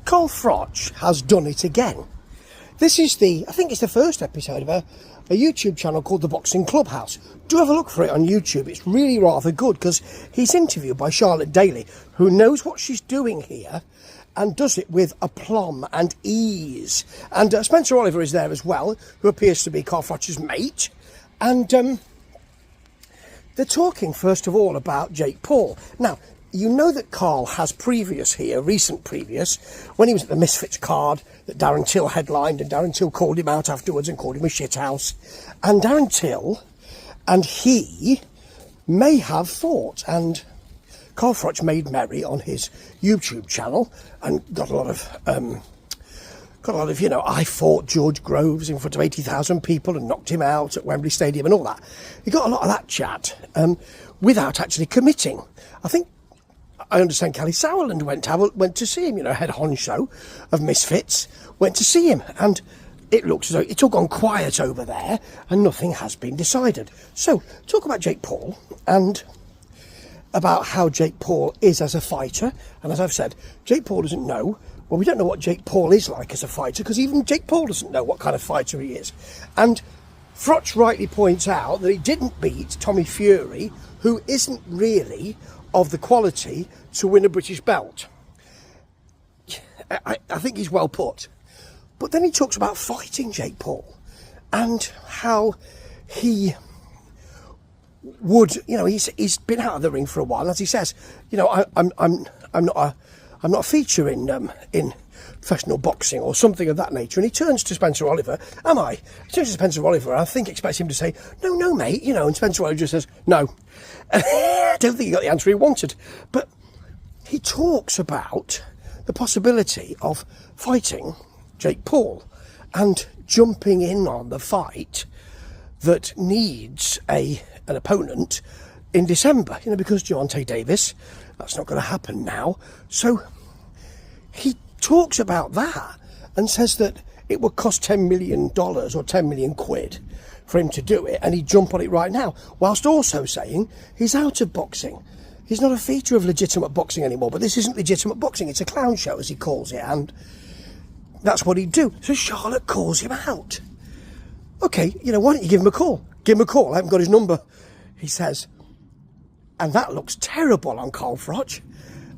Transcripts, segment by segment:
Carl Froch has done it again. This is I think it's the first episode of a YouTube channel called The Boxing Clubhouse. Do have a look for it on YouTube. It's really rather good because he's interviewed by Charlotte Daly, who knows what she's doing here and does it with aplomb and ease. And Spencer Oliver is there as well, who appears to be Carl Froch's mate. And they're talking, first of all, about Jake Paul. Now, you know that Carl has recent previous, when he was at the Misfits card that Darren Till headlined, and Darren Till called him out afterwards and called him a shithouse. And Darren Till and he may have fought, and Carl Froch made merry on his YouTube channel and got a lot of, I fought George Groves in front of 80,000 people and knocked him out at Wembley Stadium and all that. He got a lot of that chat without actually committing. I understand Kelly Sauerland went to see him, head honcho of Misfits, went to see him, and it looks as though it's all gone quiet over there and nothing has been decided. So, talk about Jake Paul and about how Jake Paul is as a fighter. And as I've said, Jake Paul doesn't know. Well, we don't know what Jake Paul is like as a fighter because even Jake Paul doesn't know what kind of fighter he is. And Froch rightly points out that he didn't beat Tommy Fury, who isn't really of the quality to win a British belt. I think he's well put. But then he talks about fighting Jake Paul and how he would, he's been out of the ring for a while. As he says, I'm not a feature in professional boxing or something of that nature. And he turns to Spencer Oliver. He turns to Spencer Oliver, and I think expects him to say, no, mate, and Spencer Oliver just says, no. I don't think he got the answer he wanted. But he talks about the possibility of fighting Jake Paul and jumping in on the fight that needs an opponent in December, because Gervonta Davis, that's not going to happen now. So he talks about that and says that it would cost $10 million or 10 million quid for him to do it, and he'd jump on it right now, whilst also saying he's out of boxing. He's not a feature of legitimate boxing anymore, but this isn't legitimate boxing, it's a clown show, as he calls it, and that's what he'd do. So Charlotte calls him out. Okay, why don't you give him a call? Give him a call, I haven't got his number, he says. And that looks terrible on Carl Froch.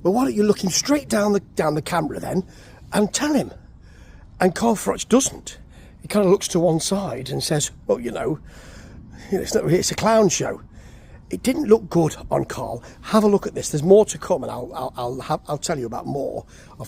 Well, why don't you look him straight down the camera then and tell him? And Carl Froch doesn't. He kind of looks to one side and says, well, it's a clown show. It didn't look good on Carl. Have a look at this. There's more to come, and I'll tell you about more of